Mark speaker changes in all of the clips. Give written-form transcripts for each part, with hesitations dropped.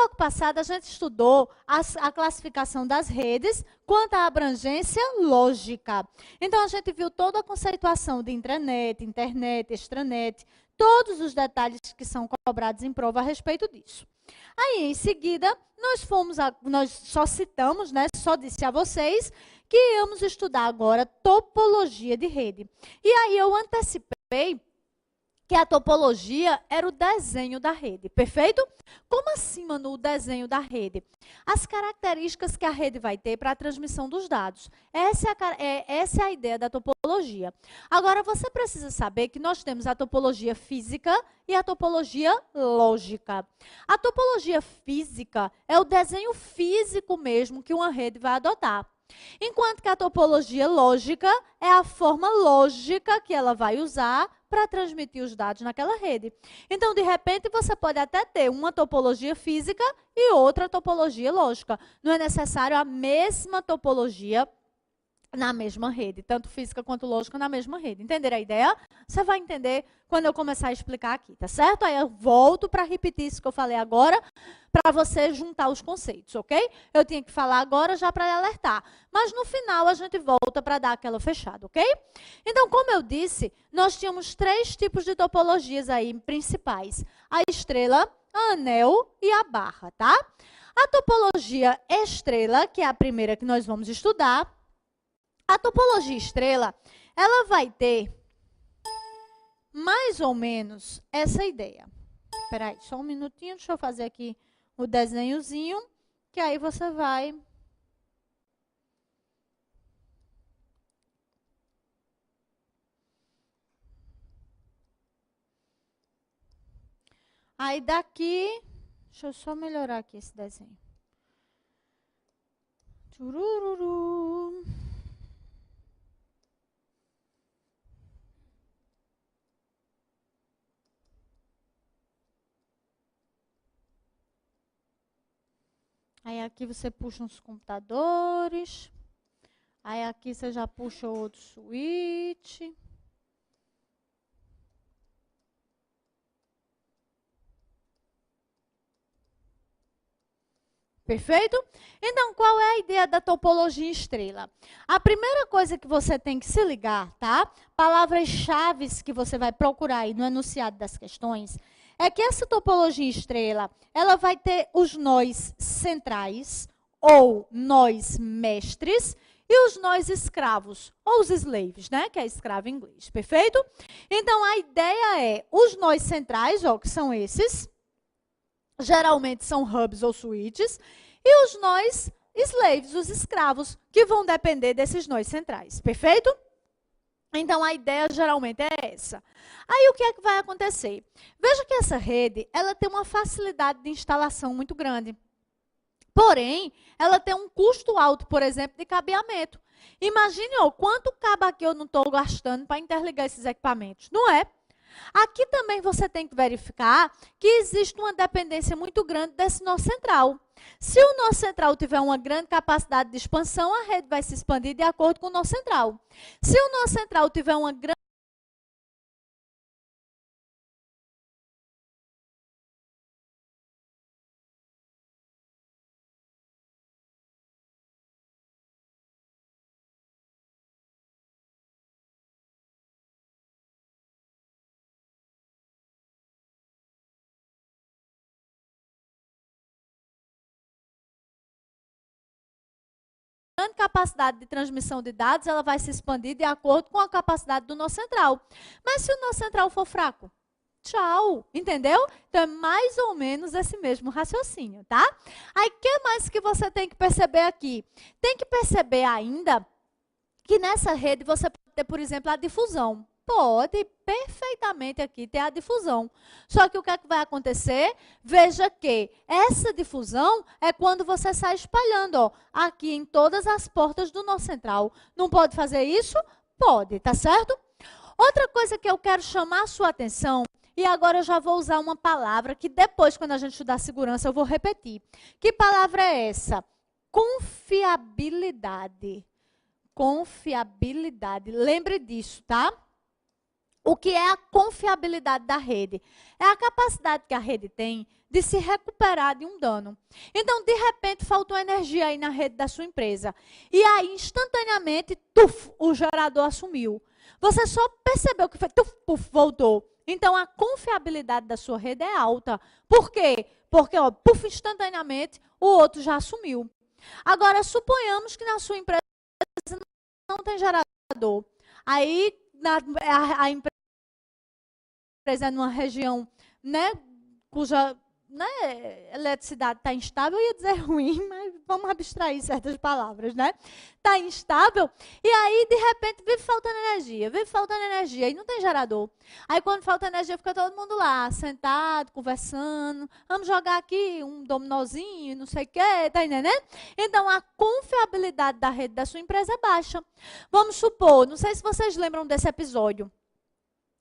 Speaker 1: bloco passado, a gente estudou a classificação das redes quanto à abrangência lógica. Então, a gente viu toda a conceituação de intranet, internet, extranet, todos os detalhes que são cobrados em prova a respeito disso. Aí, em seguida, nós só citamos, né, só disse a vocês que íamos estudar agora topologia de rede. E aí eu antecipei que a topologia era o desenho da rede, perfeito? Como assim, Manu, o desenho da rede? As características que a rede vai ter para a transmissão dos dados. Essa é a ideia da topologia. Agora, você precisa saber que nós temos a topologia física e a topologia lógica. A topologia física é o desenho físico mesmo que uma rede vai adotar. Enquanto que a topologia lógica é a forma lógica que ela vai usar para transmitir os dados naquela rede. Então, de repente, você pode até ter uma topologia física e outra topologia lógica. Não é necessário a mesma topologia na mesma rede, tanto física quanto lógica na mesma rede. Entenderam a ideia? Você vai entender quando eu começar a explicar aqui, tá certo? Aí eu volto para repetir isso que eu falei agora, para você juntar os conceitos, ok? Eu tinha que falar agora já para alertar, mas no final a gente volta para dar aquela fechada, ok? Então, como eu disse, nós tínhamos 3 tipos de topologias aí principais: a estrela, a anel e a barra, tá? A topologia estrela, que é a primeira que nós vamos estudar, a topologia estrela, ela vai ter mais ou menos essa ideia. Espera aí, só um minutinho, deixa eu fazer aqui o desenhozinho, que aí você vai... Aí daqui, deixa eu só melhorar aqui esse desenho. Turururu. Aí aqui você puxa uns computadores. Aí aqui você já puxa outro switch. Perfeito? Então, qual é a ideia da topologia estrela? A primeira coisa que você tem que se ligar, tá? Palavras-chave que você vai procurar aí no enunciado das questões, é que essa topologia estrela, ela vai ter os nós centrais, ou nós mestres, e os nós escravos, ou os slaves, né? Que é escravo em inglês, perfeito? Então, a ideia é, os nós centrais, ó, que são esses, geralmente são hubs ou switches, e os nós slaves, os escravos, que vão depender desses nós centrais, perfeito? Então, a ideia geralmente é essa. Aí, o que é que vai acontecer? Veja que essa rede, ela tem uma facilidade de instalação muito grande. Porém, ela tem um custo alto, por exemplo, de cabeamento. Imagine, ó, quanto cabo aqui eu não estou gastando para interligar esses equipamentos, não é? Aqui também você tem que verificar que existe uma dependência muito grande desse nó central. Se o nó central tiver uma grande capacidade de expansão, a rede vai se expandir de acordo com o nó central. Se o nó central tiver uma grande capacidade de transmissão de dados, ela vai se expandir de acordo com a capacidade do nó central. Mas se o nó central for fraco, tchau, entendeu? Então, é mais ou menos esse mesmo raciocínio, tá? Aí, o que mais que você tem que perceber aqui? Tem que perceber ainda que nessa rede você pode ter, por exemplo, a difusão. Pode perfeitamente aqui ter a difusão. Só que o que é que vai acontecer? Veja que essa difusão é quando você sai espalhando, ó, aqui em todas as portas do nó central. Não pode fazer isso? Pode, tá certo? Outra coisa que eu quero chamar a sua atenção, e agora eu já vou usar uma palavra que depois, quando a gente estudar segurança, eu vou repetir. Que palavra é essa? Confiabilidade. Confiabilidade. Lembre disso, tá? O que é a confiabilidade da rede? É a capacidade que a rede tem de se recuperar de um dano. Então, de repente, faltou energia aí na rede da sua empresa. E aí, instantaneamente, tuf, o gerador assumiu. Você só percebeu que foi, tuf, puf, voltou. Então, a confiabilidade da sua rede é alta. Por quê? Porque, ó, puf, instantaneamente, o outro já assumiu. Agora, suponhamos que na sua empresa não tem gerador. Aí, a empresa é numa região, né, cuja, né, eletricidade está instável, eu ia dizer ruim, mas vamos abstrair certas palavras, né? Está instável, e aí, de repente, vive faltando energia, e não tem gerador. Aí, quando falta energia, fica todo mundo lá, sentado, conversando, vamos jogar aqui um dominozinho, não sei o quê, tá entendendo? Então, a confiabilidade da rede da sua empresa é baixa. Vamos supor, não sei se vocês lembram desse episódio,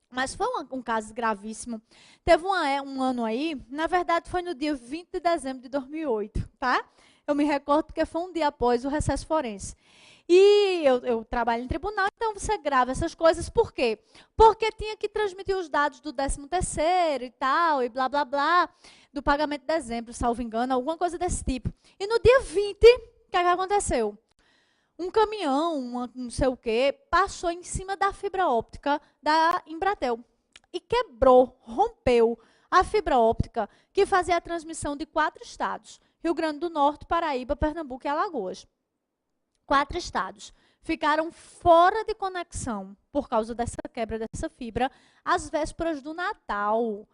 Speaker 1: mas foi um caso gravíssimo. Teve um ano aí, na verdade foi no dia 20 de dezembro de 2008, tá? Eu me recordo porque foi um dia após o recesso forense. E eu trabalho em tribunal, então você grava essas coisas. Por quê? Porque tinha que transmitir os dados do 13º e tal, e blá, blá, blá, do pagamento de dezembro, salvo engano, alguma coisa desse tipo. E no dia 20, o que aconteceu? Um caminhão, não sei o quê, passou em cima da fibra óptica da Embratel e quebrou, rompeu a fibra óptica que fazia a transmissão de 4 estados: Rio Grande do Norte, Paraíba, Pernambuco e Alagoas. 4 estados ficaram fora de conexão por causa dessa quebra dessa fibra às vésperas do Natal.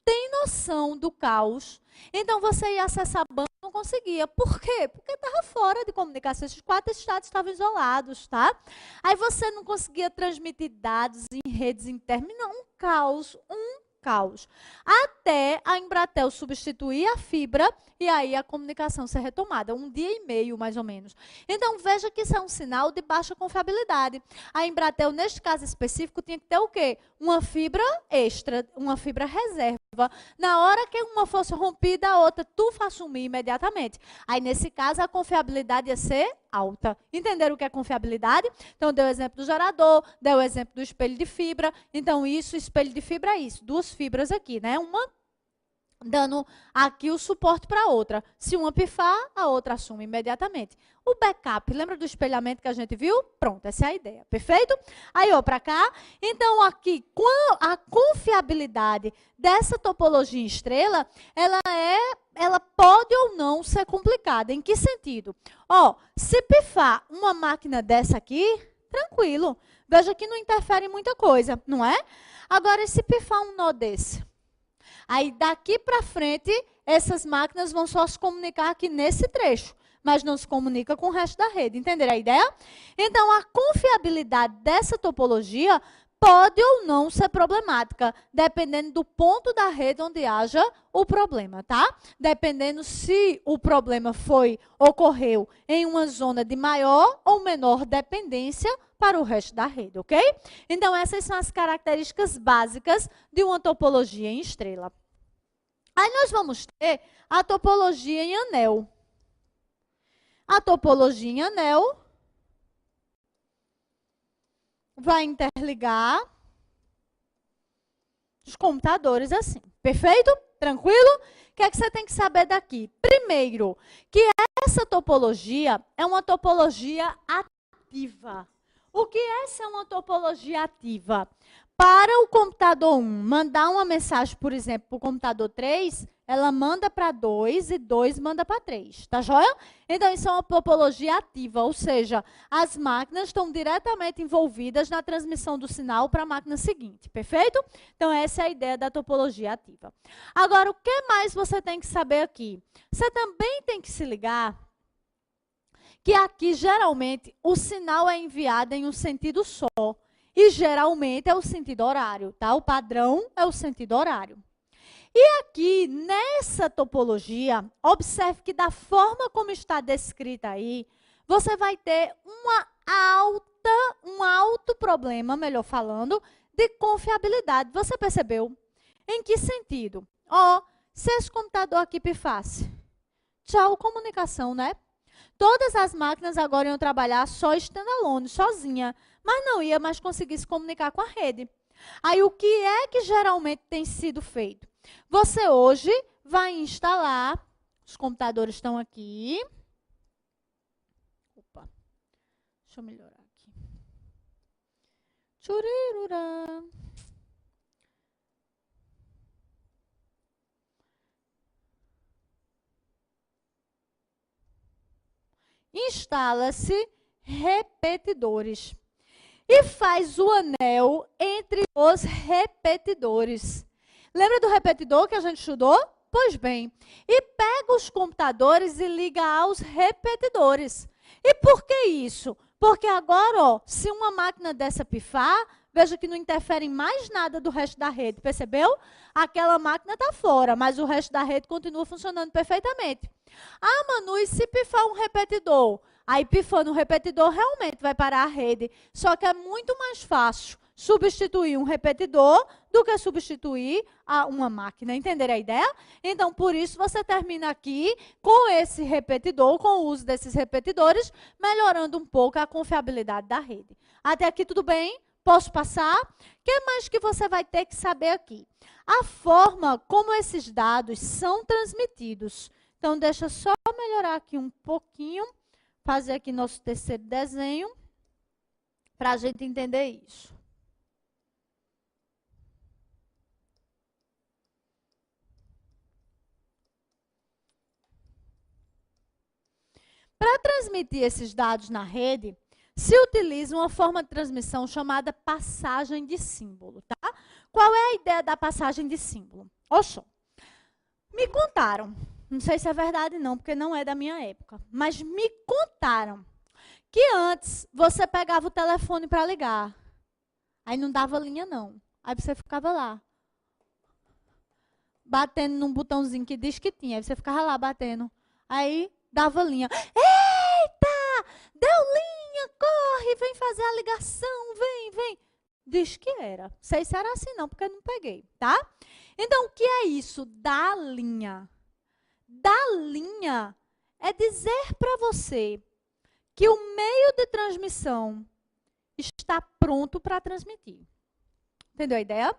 Speaker 1: Tem noção do caos? Então, você ia acessar banco e não conseguia. Por quê? Porque estava fora de comunicação. Esses 4 estados estavam isolados, tá? Aí você não conseguia transmitir dados em redes internas. Não, um caos. Até a Embratel substituir a fibra e aí a comunicação ser retomada. 1 dia e meio, mais ou menos. Então, veja que isso é um sinal de baixa confiabilidade. A Embratel, neste caso específico, tinha que ter o quê? Uma fibra extra, uma fibra reserva. Na hora que uma fosse rompida, a outra assumir imediatamente. Aí, nesse caso, a confiabilidade ia ser alta. Entenderam o que é confiabilidade? Então, deu o exemplo do gerador, deu o exemplo do espelho de fibra. Então, isso, espelho de fibra é isso. 2 fibras aqui, né? Uma dando aqui o suporte para a outra. Se uma pifar, a outra assume imediatamente. O backup, lembra do espelhamento que a gente viu? Pronto, essa é a ideia. Perfeito? Aí, ó, para cá. Então, aqui, a confiabilidade dessa topologia em estrela, ela pode ou não ser complicada. Em que sentido? Ó, se pifar uma máquina dessa aqui, tranquilo. Veja que não interfere em muita coisa, não é? Agora, e se pifar um nó desse? Aí, daqui para frente, essas máquinas vão só se comunicar aqui nesse trecho, mas não se comunica com o resto da rede. Entenderam a ideia? Então, a confiabilidade dessa topologia pode ou não ser problemática, dependendo do ponto da rede onde haja o problema, tá? Dependendo se o problema ocorreu em uma zona de maior ou menor dependência para o resto da rede, ok? Então, essas são as características básicas de uma topologia em estrela. Aí nós vamos ter a topologia em anel. A topologia em anel vai interligar os computadores assim. Perfeito? Tranquilo? O que é que você tem que saber daqui? Primeiro, que essa topologia é uma topologia ativa. O que é ser uma topologia ativa? Para o computador 1 mandar uma mensagem, por exemplo, para o computador 3, ela manda para 2 e 2 manda para 3, tá joia? Então, isso é uma topologia ativa, ou seja, as máquinas estão diretamente envolvidas na transmissão do sinal para a máquina seguinte, perfeito? Então, essa é a ideia da topologia ativa. Agora, o que mais você tem que saber aqui? Você também tem que se ligar que aqui, geralmente, o sinal é enviado em um sentido só. E, geralmente, é o sentido horário, tá? O padrão é o sentido horário. E aqui, nessa topologia, observe que da forma como está descrita aí, você vai ter um alto problema, melhor falando, de confiabilidade. Você percebeu? Em que sentido? Ó, se esse computador aqui pifasse, tchau, comunicação, né? Todas as máquinas agora iam trabalhar só standalone, sozinha, mas não ia mais conseguir se comunicar com a rede. Aí, o que é que geralmente tem sido feito? Você hoje vai instalar. Os computadores estão aqui. Opa, deixa eu melhorar aqui. Churirurá. Instala-se repetidores e faz o anel entre os repetidores. Lembra do repetidor que a gente estudou? Pois bem, e pega os computadores e liga aos repetidores. E por que isso? Porque agora, ó, se uma máquina dessa pifar, veja que não interfere em mais nada do resto da rede, percebeu? Aquela máquina está fora, mas o resto da rede continua funcionando perfeitamente. Ah, Manu, e se pifar um repetidor? Aí, pifando um repetidor, realmente vai parar a rede. Só que é muito mais fácil substituir um repetidor do que substituir uma máquina. Entenderam a ideia? Então, por isso, você termina aqui com esse repetidor, com o uso desses repetidores, melhorando um pouco a confiabilidade da rede. Até aqui tudo bem? Posso passar? O que mais que você vai ter que saber aqui? A forma como esses dados são transmitidos. Então, deixa eu só melhorar aqui um pouquinho, fazer aqui nosso terceiro desenho, para a gente entender isso. Para transmitir esses dados na rede, se utiliza uma forma de transmissão chamada passagem de símbolo, tá? Qual é a ideia da passagem de símbolo? Olha só. Me contaram, não sei se é verdade não, porque não é da minha época, mas me contaram que antes você pegava o telefone para ligar, aí não dava linha não, aí você ficava lá, batendo num botãozinho que diz que tinha, aí você ficava lá batendo, aí dava linha. Eita! Deu linha, corre, vem fazer a ligação, vem. Diz que era. Sei se era assim não, porque eu não peguei, tá? Então, o que é isso? Dar linha. Dar linha é dizer para você que o meio de transmissão está pronto para transmitir. Entendeu a ideia?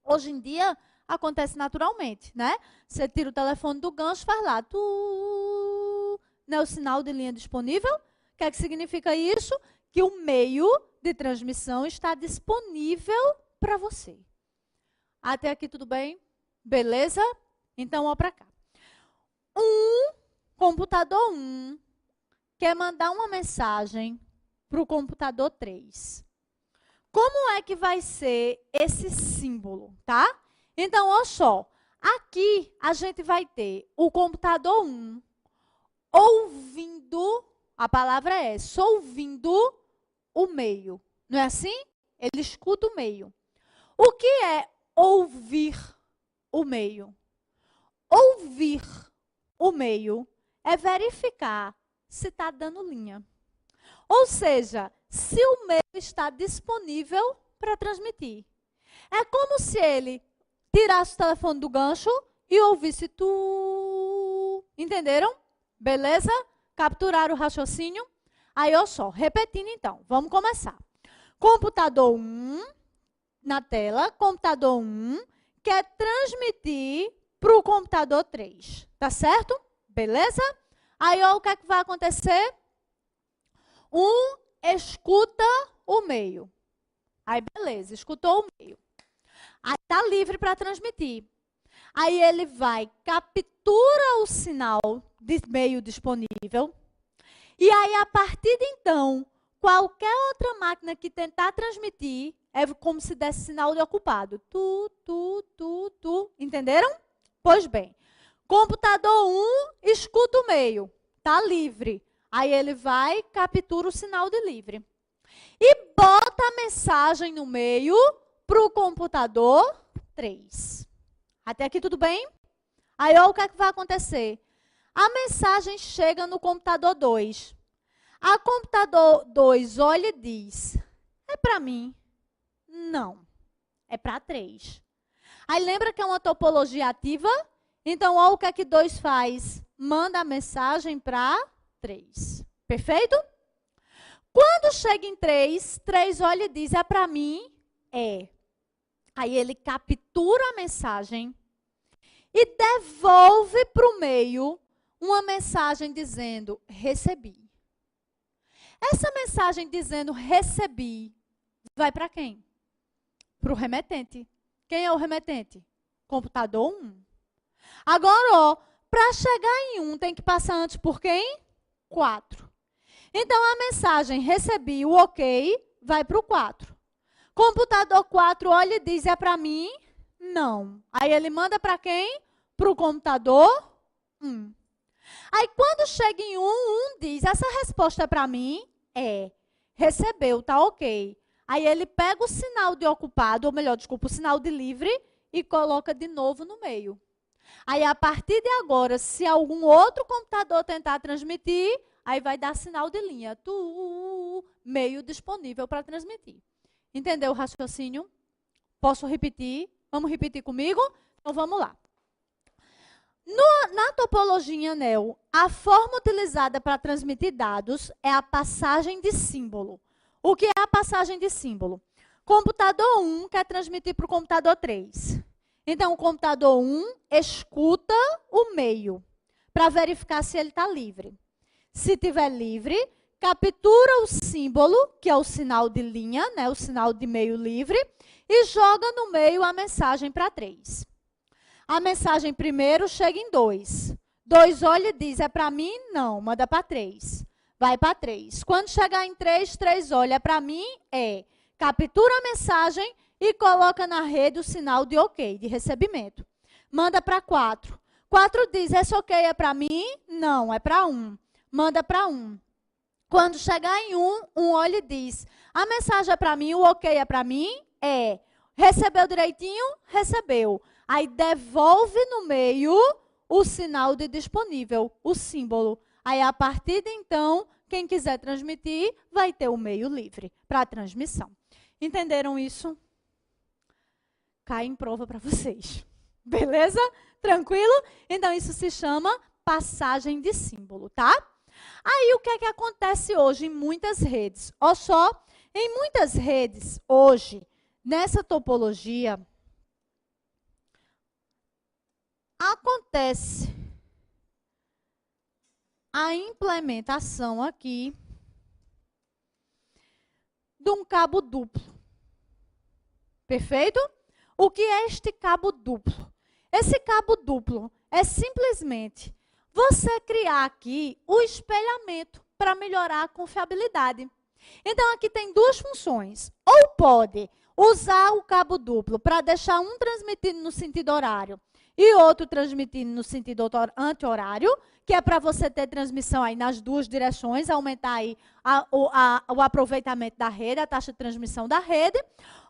Speaker 1: Hoje em dia, acontece naturalmente, né? Você tira o telefone do gancho, faz lá. Né, o sinal de linha disponível. O que é que significa isso? Que o meio de transmissão está disponível para você. Até aqui tudo bem? Beleza? Então, ó para cá. Computador 1 quer mandar uma mensagem para o computador 3. Como é que vai ser esse símbolo, tá? Então, olha só. Aqui a gente vai ter o computador 1 ouvindo, a palavra é essa, ouvindo o meio. Não é assim? Ele escuta o meio. O que é ouvir o meio? Ouvir o meio é verificar se está dando linha. Ou seja, se o meio está disponível para transmitir. É como se ele tirasse o telefone do gancho e ouvisse tu. Entenderam? Beleza? Capturaram o raciocínio? Aí, olha só, repetindo então, vamos começar. Computador 1, na tela, computador 1 quer transmitir para o computador 3, tá certo? Beleza? Aí, olha o que é que vai acontecer. Escuta o meio. Aí, beleza, escutou o meio. Aí, está livre para transmitir. Aí, ele vai, captura o sinal de meio disponível. E aí, a partir de então, qualquer outra máquina que tentar transmitir, é como se desse sinal de ocupado. Tu. Entenderam? Pois bem. Computador 1, escuta o meio. Está livre. Aí ele vai, captura o sinal de livre. E bota a mensagem no meio para o computador 3. Até aqui tudo bem? Aí olha o que é que vai acontecer. A mensagem chega no computador 2. A computador 2 olha e diz, é para mim? Não, é para 3. Aí lembra que é uma topologia ativa? Então, olha o que é que 2 faz. Manda a mensagem para 3. Perfeito? Quando chega em 3, 3 olha e diz, é para mim? É. Aí ele captura a mensagem e devolve para o meio uma mensagem dizendo recebi. Essa mensagem dizendo recebi vai para quem? Para o remetente. Quem é o remetente? Computador 1. Agora, ó, para chegar em 1 tem que passar antes por quem? 4. Então, a mensagem recebi, o ok, vai para o 4. Computador 4 olha e diz, é para mim? Não. Aí ele manda para quem? Para o computador 1. Aí quando chega em 1 diz, essa resposta é para mim? É. Recebeu, tá ok. Aí ele pega o sinal de ocupado, ou melhor, desculpa, o sinal de livre e coloca de novo no meio. Aí a partir de agora, se algum outro computador tentar transmitir, aí vai dar sinal de linha. Meio disponível para transmitir. Entendeu o raciocínio? Posso repetir? Vamos repetir comigo? Então vamos lá. Na topologia em anel, a forma utilizada para transmitir dados é a passagem de símbolo. O que é a passagem de símbolo? Computador 1 quer transmitir para o computador 3. Então, o computador 1 escuta o meio para verificar se ele está livre. Se estiver livre, captura o símbolo, que é o sinal de linha, né, o sinal de meio livre, e joga no meio a mensagem para 3. A mensagem primeiro chega em 2. 2 olha e diz, é para mim? Não, manda para 3. Vai para 3. Quando chegar em 3, 3 olha para mim? É. Captura a mensagem e coloca na rede o sinal de ok, de recebimento. Manda para 4. 4 diz, esse ok é para mim? Não, é para 1. Manda para 1. Quando chegar em 1 olha e diz, a mensagem é para mim, o ok é para mim? É. Recebeu direitinho? Recebeu. Aí devolve no meio o sinal de disponível, o símbolo. Aí a partir de então, quem quiser transmitir vai ter o meio livre para a transmissão. Entenderam isso? Cai em prova para vocês. Beleza? Tranquilo? Então isso se chama passagem de símbolo, tá? Aí o que é que acontece hoje em muitas redes? Olha só, em muitas redes hoje, nessa topologia, acontece a implementação aqui de um cabo duplo. Perfeito? O que é este cabo duplo? Esse cabo duplo é simplesmente você criar aqui o espelhamento para melhorar a confiabilidade. Então, aqui tem duas funções. Ou pode usar o cabo duplo para deixar um transmitindo no sentido horário e outro transmitindo no sentido anti-horário, que é para você ter transmissão aí nas duas direções, aumentar aí o aproveitamento da rede, a taxa de transmissão da rede.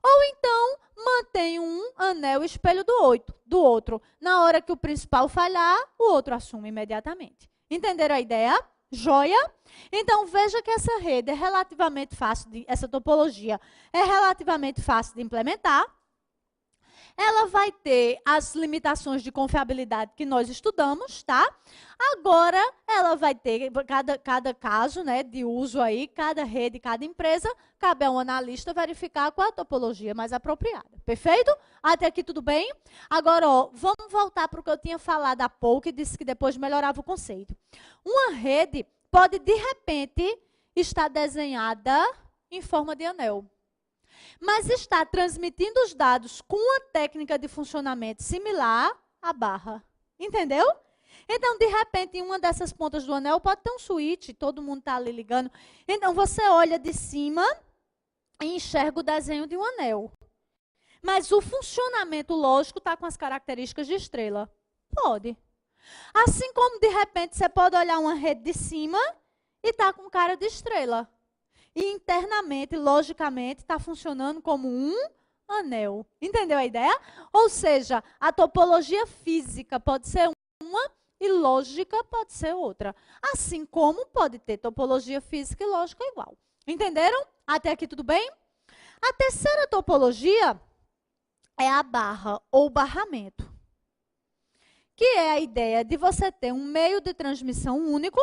Speaker 1: Ou então, mantém um anel espelho do outro. Na hora que o principal falhar, o outro assume imediatamente. Entenderam a ideia? Joia? Então, veja que essa rede é relativamente fácil, essa topologia é relativamente fácil de implementar. Ela vai ter as limitações de confiabilidade que nós estudamos, tá? Agora, ela vai ter, cada caso, né, de uso aí, cada rede, cada empresa, cabe a um analista verificar qual a topologia mais apropriada. Perfeito? Até aqui tudo bem? Agora, ó, vamos voltar para o que eu tinha falado há pouco e disse que depois melhorava o conceito. Uma rede pode, de repente, estar desenhada em forma de anel, mas está transmitindo os dados com uma técnica de funcionamento similar à barra. Entendeu? Então, de repente, em uma dessas pontas do anel pode ter um switch, todo mundo está ali ligando. Então, você olha de cima e enxerga o desenho de um anel. Mas o funcionamento lógico está com as características de estrela. Pode. Assim como, de repente, você pode olhar uma rede de cima e está com cara de estrela. E internamente, logicamente, está funcionando como um anel. Entendeu a ideia? Ou seja, a topologia física pode ser uma e lógica pode ser outra. Assim como pode ter topologia física e lógica igual. Entenderam? Até aqui tudo bem? A terceira topologia é a barra ou barramento, que é a ideia de você ter um meio de transmissão único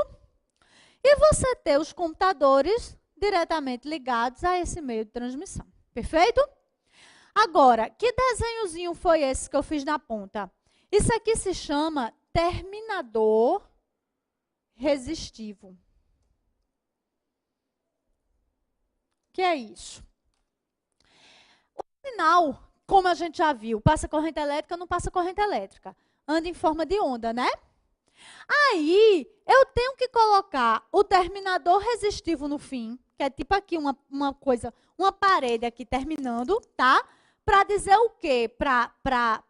Speaker 1: e você ter os computadores diretamente ligados a esse meio de transmissão. Perfeito? Agora, que desenhozinho foi esse que eu fiz na ponta? Isso aqui se chama terminador resistivo. O que é isso? O sinal, como a gente já viu, passa corrente elétrica, não passa corrente elétrica. Anda em forma de onda, né? Aí, eu tenho que colocar o terminador resistivo no fim, que é tipo aqui uma coisa, uma parede aqui terminando, tá? Para dizer o quê para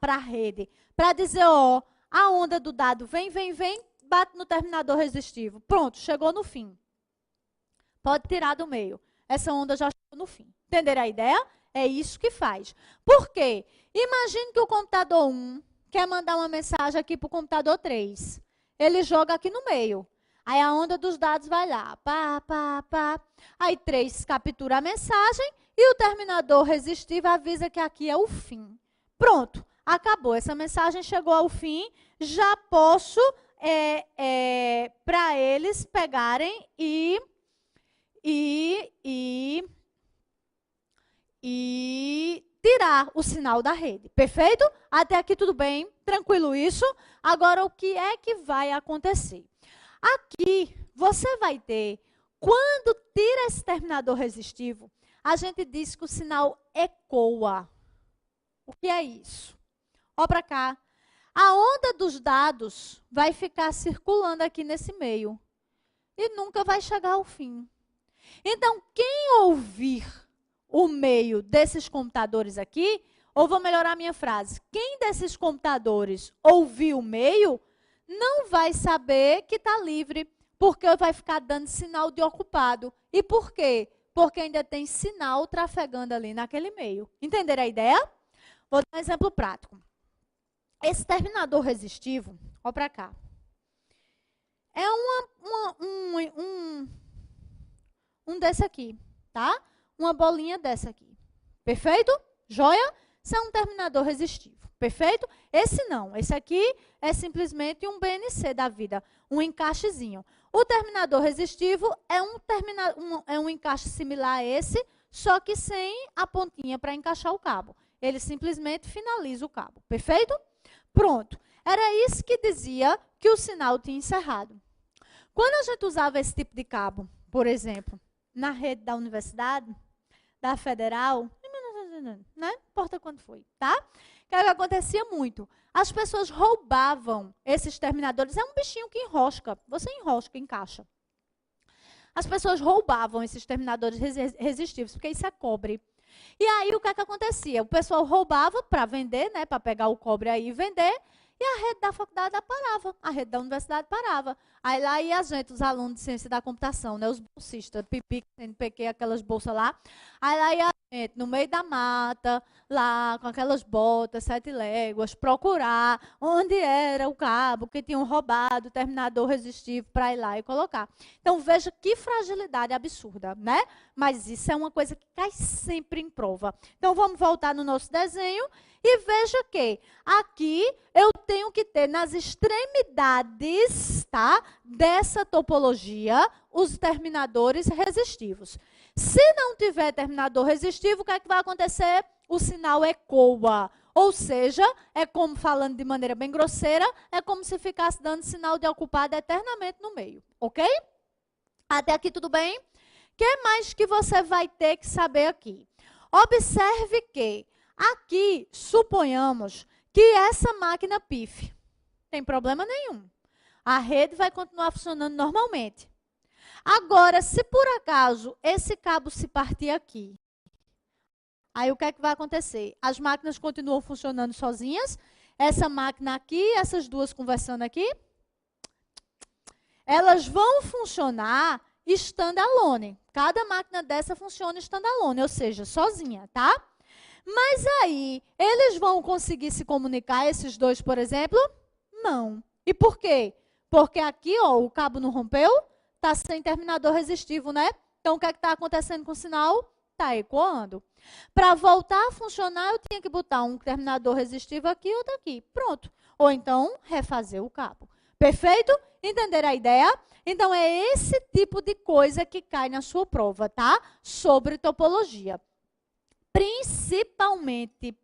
Speaker 1: a rede? Para dizer, ó, a onda do dado vem, bate no terminador resistivo. Pronto, chegou no fim. Pode tirar do meio. Essa onda já chegou no fim. Entenderam a ideia? É isso que faz. Por quê? Imagine que o computador 1 quer mandar uma mensagem aqui para o computador 3. Ele joga aqui no meio. Aí a onda dos dados vai lá. Pá, pá, pá. Aí 3 captura a mensagem e o terminador resistivo avisa que aqui é o fim. Pronto, acabou. Essa mensagem chegou ao fim. Já posso, para eles pegarem e tirar o sinal da rede. Perfeito? Até aqui tudo bem? Tranquilo isso? Agora, o que é que vai acontecer? Aqui, você vai ter, quando tira esse terminador resistivo, a gente diz que o sinal ecoa. O que é isso? Olha para cá. A onda dos dados vai ficar circulando aqui nesse meio. E nunca vai chegar ao fim. Então, quem ouvir o meio desses computadores aqui, ou vou melhorar a minha frase, quem desses computadores ouvir o meio, não vai saber que está livre, porque vai ficar dando sinal de ocupado. E por quê? Porque ainda tem sinal trafegando ali naquele meio. Entenderam a ideia? Vou dar um exemplo prático. Esse terminador resistivo, olha para cá, é um desse aqui, tá? Uma bolinha dessa aqui. Perfeito? Joia? Isso é um terminador resistivo. Perfeito? Esse não. Esse aqui é simplesmente um BNC da vida, um encaixezinho. O terminador resistivo é um encaixe similar a esse, só que sem a pontinha para encaixar o cabo. Ele simplesmente finaliza o cabo. Perfeito? Pronto. Era isso que dizia que o sinal tinha encerrado. Quando a gente usava esse tipo de cabo, por exemplo, na rede da universidade, da federal, né? Não importa quando foi, tá? O que acontecia muito? As pessoas roubavam esses terminadores. É um bichinho que enrosca. Você enrosca, encaixa. As pessoas roubavam esses terminadores resistivos, porque isso é cobre. E aí, o que acontecia? O pessoal roubava para vender, né? Para pegar o cobre aí e vender. E a rede da faculdade parava, a rede da universidade parava. Aí lá ia a gente, os alunos de ciência da computação, né, os bolsistas, PIPIC, CNPq, aquelas bolsas lá. Aí lá ia a gente, no meio da mata, lá com aquelas botas, 7 léguas, procurar onde era o cabo que tinham roubado, o terminador resistivo, para ir lá e colocar. Então veja que fragilidade absurda, né? Mas isso é uma coisa que cai sempre em prova. Então vamos voltar no nosso desenho. E veja que aqui eu tenho que ter nas extremidades, tá, dessa topologia os terminadores resistivos. Se não tiver terminador resistivo, o que é que vai acontecer? O sinal ecoa. Ou seja, é como, falando de maneira bem grosseira, é como se ficasse dando sinal de ocupado eternamente no meio. Ok? Até aqui tudo bem? O que mais que você vai ter que saber aqui? Observe que aqui, suponhamos que essa máquina pife. Tem problema nenhum. A rede vai continuar funcionando normalmente. Agora, se por acaso esse cabo se partir aqui, aí o que é que vai acontecer? As máquinas continuam funcionando sozinhas. Essa máquina aqui, essas duas conversando aqui, elas vão funcionar standalone. Cada máquina dessa funciona standalone, ou seja, sozinha, tá? Mas aí, eles vão conseguir se comunicar, esses dois, por exemplo? Não. E por quê? Porque aqui, ó, o cabo não rompeu, está sem terminador resistivo, né? Então, o que é que está acontecendo com o sinal? Está ecoando. Para voltar a funcionar, eu tinha que botar um terminador resistivo aqui e outro aqui. Pronto. Ou então, refazer o cabo. Perfeito? Entenderam a ideia? Então, é esse tipo de coisa que cai na sua prova, tá? Sobre topologia.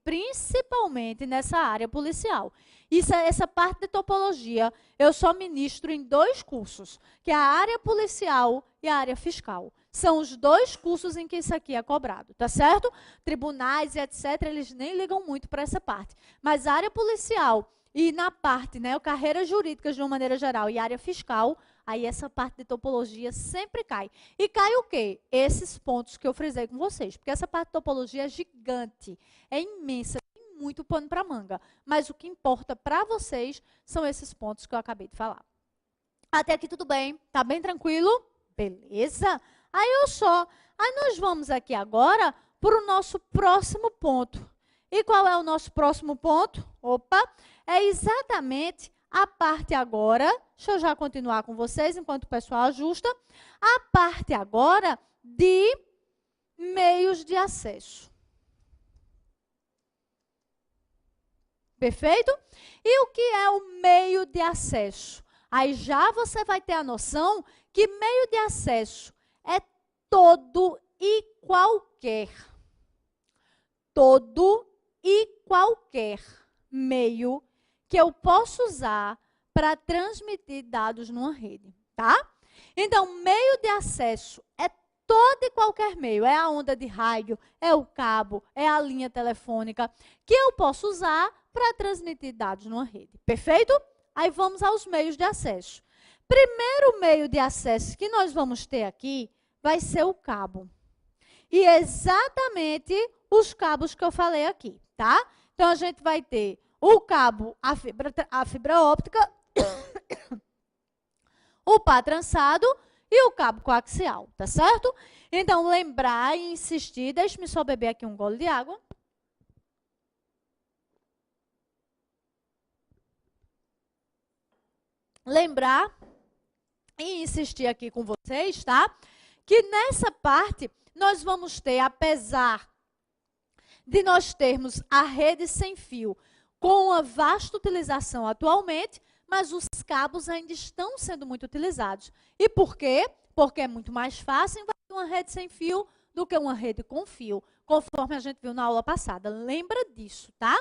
Speaker 1: Principalmente nessa área policial. Essa parte de topologia, eu só ministro em 2 cursos, que é a área policial e a área fiscal. São os 2 cursos em que isso aqui é cobrado, tá certo? Tribunais e etc., eles nem ligam muito para essa parte. Mas a área policial e na parte, né, carreiras jurídicas de uma maneira geral e área fiscal, aí essa parte de topologia sempre cai. E cai o quê? Esses pontos que eu frisei com vocês, porque essa parte de topologia é gigante, é imensa, tem muito pano para manga. Mas o que importa para vocês são esses pontos que eu acabei de falar. Até aqui tudo bem? Tá bem tranquilo? Beleza? Aí nós vamos aqui agora para o nosso próximo ponto. E qual é o nosso próximo ponto? Opa, é exatamente a parte agora, deixa eu já continuar com vocês enquanto o pessoal ajusta, a parte agora de meios de acesso. Perfeito? E o que é o meio de acesso? Aí já você vai ter a noção que meio de acesso é todo e qualquer. Todo e qualquer meio que eu posso usar para transmitir dados numa rede, tá? Então, meio de acesso é todo e qualquer meio. É a onda de rádio, é o cabo, é a linha telefônica que eu posso usar para transmitir dados numa rede. Perfeito? Aí vamos aos meios de acesso. Primeiro meio de acesso que nós vamos ter aqui vai ser o cabo. E exatamente os cabos que eu falei aqui, tá? Então, a gente vai ter o cabo, a fibra óptica, o pá trançado e o cabo coaxial, tá certo? Então, lembrar e insistir, deixe-me só beber aqui um gole de água. Lembrar e insistir aqui com vocês, tá? Que nessa parte nós vamos ter, apesar de nós termos a rede sem fio com uma vasta utilização atualmente, mas os cabos ainda estão sendo muito utilizados. E por quê? Porque é muito mais fácil invadir uma rede sem fio do que uma rede com fio, conforme a gente viu na aula passada. Lembra disso, tá?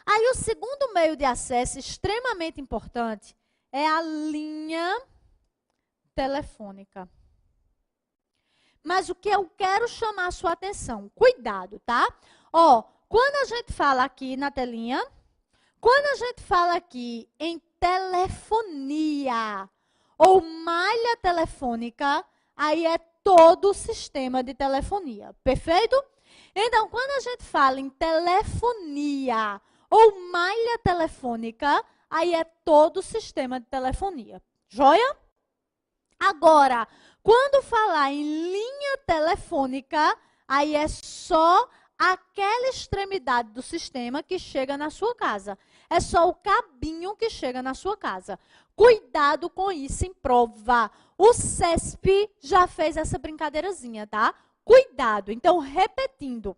Speaker 1: Aí o segundo meio de acesso extremamente importante é a linha telefônica. Mas o que eu quero chamar a sua atenção, cuidado, tá? Ó, quando a gente fala aqui na telinha, quando a gente fala aqui em telefonia ou malha telefônica, aí é todo o sistema de telefonia, perfeito? Então, quando a gente fala em telefonia ou malha telefônica, aí é todo o sistema de telefonia, joia? Agora, quando falar em linha telefônica, aí é só aquela extremidade do sistema que chega na sua casa. É só o cabinho que chega na sua casa. Cuidado com isso em prova. O CESP já fez essa brincadeirazinha, tá? Cuidado. Então, repetindo.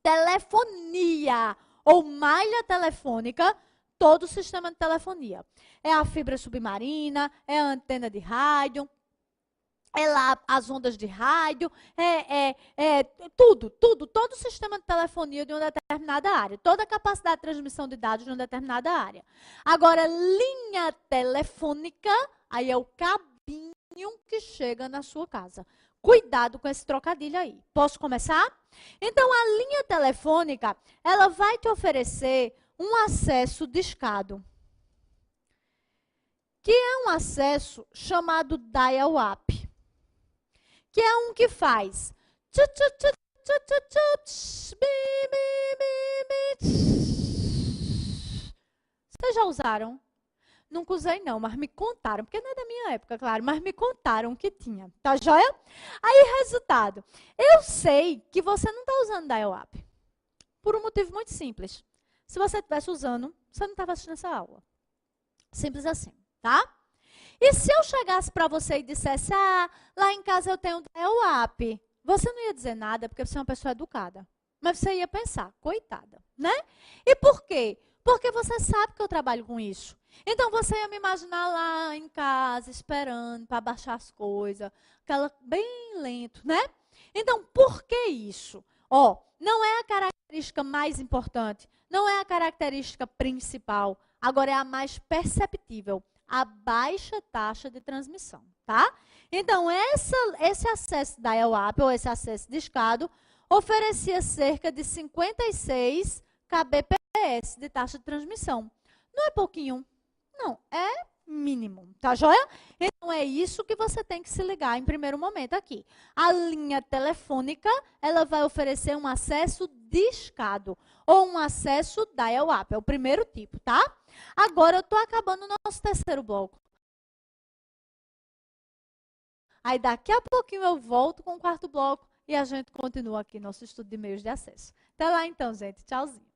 Speaker 1: Telefonia ou malha telefônica, todo o sistema de telefonia. É a fibra submarina, é a antena de rádio, é lá as ondas de rádio, todo o sistema de telefonia de uma determinada área, toda a capacidade de transmissão de dados de uma determinada área. Agora, linha telefônica, aí é o cabinho que chega na sua casa. Cuidado com esse trocadilho aí. Posso começar? Então, a linha telefônica, ela vai te oferecer um acesso discado, que é um acesso chamado dial-up, que é um que faz vocês já usaram? Nunca usei não, mas me contaram, porque não é da minha época, claro, mas me contaram que tinha, tá joia? Aí, resultado, eu sei que você não está usando dial-up, por um motivo muito simples. Se você estivesse usando, você não estava assistindo essa aula. Simples assim, tá? E se eu chegasse para você e dissesse, lá em casa eu tenho dial-up, você não ia dizer nada, porque você é uma pessoa educada. Mas você ia pensar, coitada, né? E por quê? Porque você sabe que eu trabalho com isso. Então, você ia me imaginar lá em casa, esperando para baixar as coisas, aquela bem lento, né? Então, por que isso? Ó, não é a característica característica mais importante, não é a característica principal, agora é a mais perceptível, a baixa taxa de transmissão, tá? Então, esse acesso dial-up, ou esse acesso discado, oferecia cerca de 56 kbps de taxa de transmissão. Não é pouquinho, não, é mínimo, tá joia? Então, é isso que você tem que se ligar em primeiro momento aqui. A linha telefônica, ela vai oferecer um acesso discado, ou um acesso dial-up, é o primeiro tipo, tá? Agora, eu estou acabando o nosso terceiro bloco. Aí, daqui a pouquinho, eu volto com o quarto bloco e a gente continua aqui nosso estudo de meios de acesso. Até lá, então, gente. Tchauzinho.